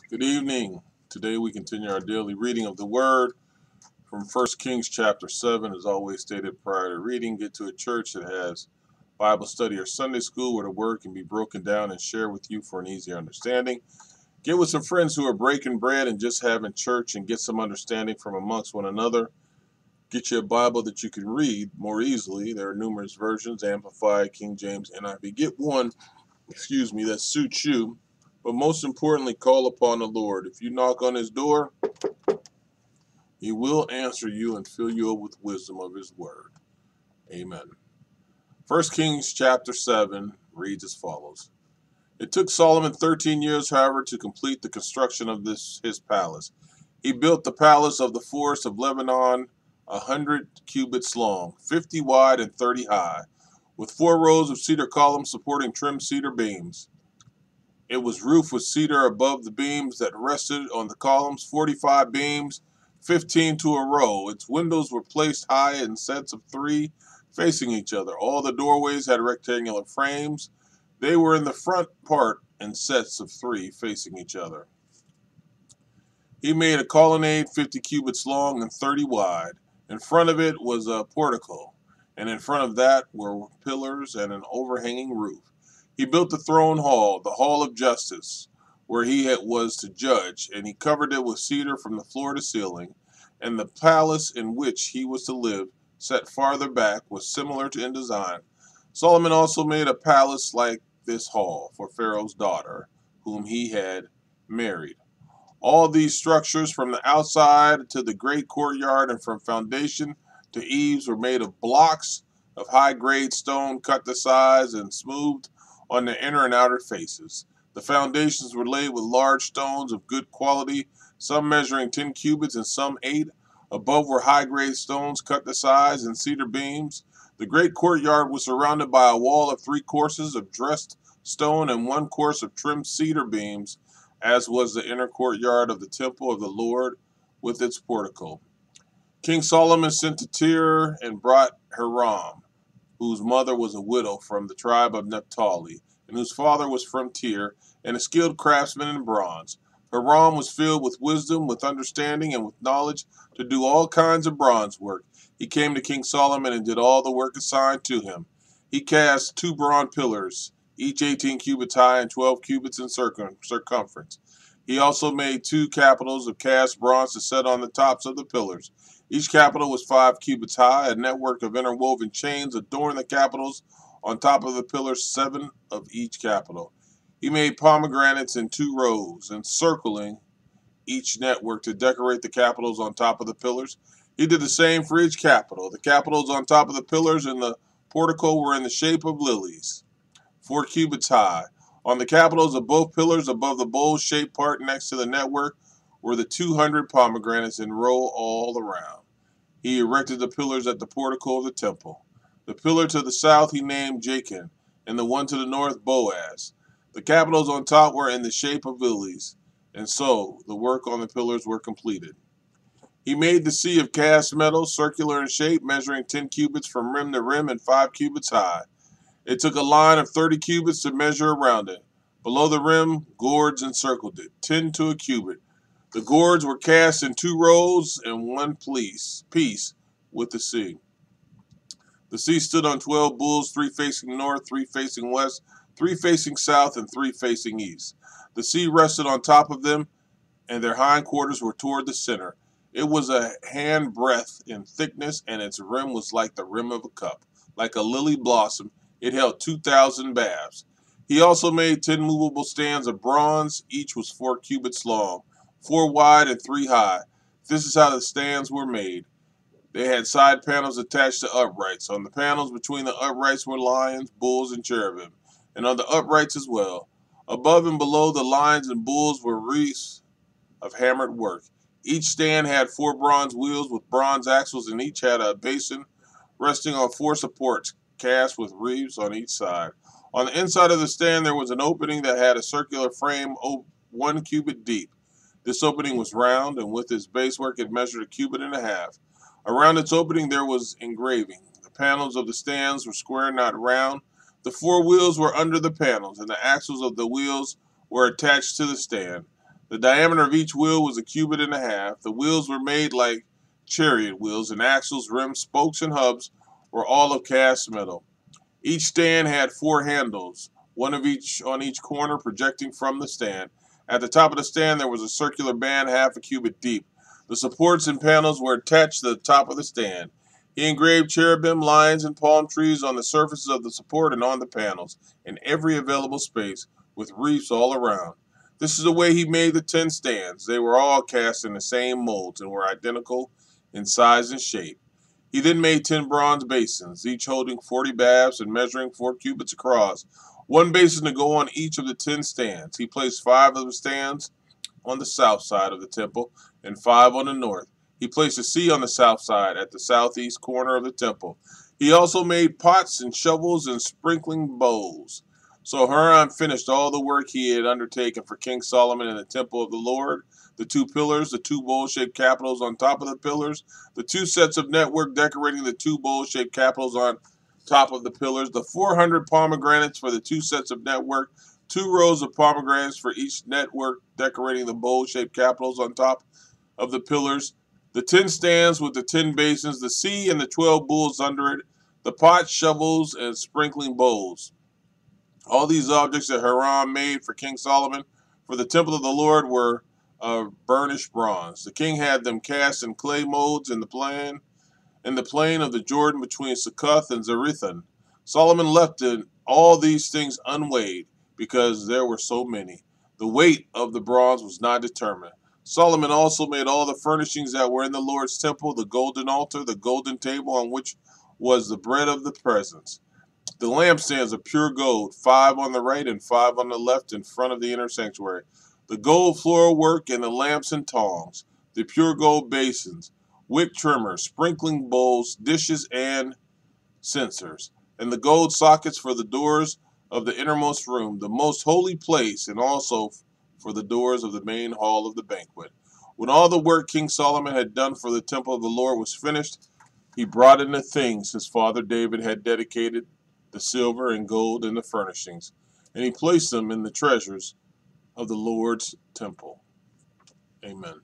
Good evening. Today we continue our daily reading of the Word from 1 Kings chapter 7. As always stated prior to reading, get to a church that has Bible study or Sunday school where the Word can be broken down and shared with you for an easier understanding. Get with some friends who are breaking bread and just having church and get some understanding from amongst one another. Get you a Bible that you can read more easily. There are numerous versions, Amplified, King James, NIV. Get one, that suits you. But most importantly, call upon the Lord. If you knock on his door, he will answer you and fill you up with wisdom of his word. Amen. 1 Kings chapter 7 reads as follows. It took Solomon 13 years, however, to complete the construction of his palace. He built the palace of the forest of Lebanon, 100 cubits long, 50 wide, and 30 high, with 4 rows of cedar columns supporting trimmed cedar beams. It was roofed with cedar above the beams that rested on the columns, 45 beams, 15 to a row. Its windows were placed high in sets of 3 facing each other. All the doorways had rectangular frames. They were in the front part in sets of 3 facing each other. He made a colonnade 50 cubits long and 30 wide. In front of it was a portico, and in front of that were pillars and an overhanging roof. He built the throne hall, the hall of justice, where he was to judge, and he covered it with cedar from the floor to ceiling. And the palace in which he was to live, set farther back, was similar in design. Solomon also made a palace like this hall for Pharaoh's daughter, whom he had married. All these structures, from the outside to the great courtyard and from foundation to eaves, were made of blocks of high-grade stone cut to size and smoothed on the inner and outer faces. The foundations were laid with large stones of good quality, some measuring 10 cubits and some 8. Above were high-grade stones cut to size and cedar beams. The great courtyard was surrounded by a wall of 3 courses of dressed stone and 1 course of trimmed cedar beams, as was the inner courtyard of the temple of the Lord with its portico. King Solomon sent to Tyre and brought Hiram, whose mother was a widow from the tribe of Naphtali, and whose father was from Tyre, and a skilled craftsman in bronze. Hiram was filled with wisdom, with understanding, and with knowledge to do all kinds of bronze work. He came to King Solomon and did all the work assigned to him. He cast 2 bronze pillars, each 18 cubits high and 12 cubits in circumference. He also made 2 capitals of cast bronze to set on the tops of the pillars. Each capital was 5 cubits high. A network of interwoven chains adorned the capitals. On top of the pillars, 7 of each capital. He made pomegranates in 2 rows, encircling each network to decorate the capitals on top of the pillars. He did the same for each capital. The capitals on top of the pillars in the portico were in the shape of lilies, 4 cubits high. On the capitals of both pillars, above the bowl-shaped part next to the network, were the 200 pomegranates in row all around. He erected the pillars at the portico of the temple. The pillar to the south he named Jachin, and the one to the north Boaz. The capitals on top were in the shape of lilies, and so the work on the pillars were completed. He made the sea of cast metal, circular in shape, measuring 10 cubits from rim to rim and 5 cubits high. It took a line of 30 cubits to measure around it. Below the rim, gourds encircled it, 10 to a cubit. The gourds were cast in 2 rows and 1 piece with the sea. The sea stood on 12 bulls, 3 facing north, 3 facing west, 3 facing south, and 3 facing east. The sea rested on top of them, and their hindquarters were toward the center. It was a handbreadth in thickness, and its rim was like the rim of a cup. Like a lily blossom, it held 2,000 baths. He also made 10 movable stands of bronze. Each was 4 cubits long, 4 wide, and 3 high. This is how the stands were made. They had side panels attached to uprights. On the panels between the uprights were lions, bulls, and cherubim, and on the uprights as well. Above and below the lions and bulls were wreaths of hammered work. Each stand had 4 bronze wheels with bronze axles, and each had a basin resting on 4 supports cast with wreaths on each side. On the inside of the stand there was an opening that had a circular frame 1 cubit deep. This opening was round, and with its basework it measured a cubit and a half. Around its opening there was engraving. The panels of the stands were square, not round. The 4 wheels were under the panels, and the axles of the wheels were attached to the stand. The diameter of each wheel was a cubit and a half. The wheels were made like chariot wheels, and axles, rims, spokes, and hubs were all of cast metal. Each stand had 4 handles, one of each on each corner projecting from the stand. At the top of the stand there was a circular band half a cubit deep. The supports and panels were attached to the top of the stand. He engraved cherubim, lions, and palm trees on the surfaces of the support and on the panels, in every available space, with reefs all around. This is the way he made the 10 stands. They were all cast in the same molds and were identical in size and shape. He then made 10 bronze basins, each holding 40 baths and measuring 4 cubits across, 1 basin to go on each of the 10 stands. He placed 5 of the stands on the south side of the temple and 5 on the north. He placed a sea on the south side at the southeast corner of the temple. He also made pots and shovels and sprinkling bowls. So Hiram finished all the work he had undertaken for King Solomon in the temple of the Lord: the 2 pillars, the 2 bowl-shaped capitals on top of the pillars, the 2 sets of network decorating the 2 bowl-shaped capitals on top of the pillars, the 400 pomegranates for the 2 sets of network, 2 rows of pomegranates for each network decorating the bowl-shaped capitals on top of the pillars, the 10 stands with the 10 basins, the sea and the 12 bulls under it, the pots, shovels, and sprinkling bowls. All these objects that Hiram made for King Solomon for the temple of the Lord were of burnished bronze. The king had them cast in clay molds in the plain of the Jordan between Succoth and Zarethan. Solomon left all these things unweighed, because there were so many. The weight of the bronze was not determined. Solomon also made all the furnishings that were in the Lord's temple: the golden altar, the golden table on which was the bread of the presence, the lampstands of pure gold, 5 on the right and 5 on the left in front of the inner sanctuary, the gold floral work and the lamps and tongs, the pure gold basins, wick trimmers, sprinkling bowls, dishes, and censers, and the gold sockets for the doors of the innermost room, the most holy place, and also for the doors of the main hall of the banquet. When all the work King Solomon had done for the temple of the Lord was finished, he brought in the things his father David had dedicated, the silver and gold and the furnishings, and he placed them in the treasures of the Lord's temple. Amen.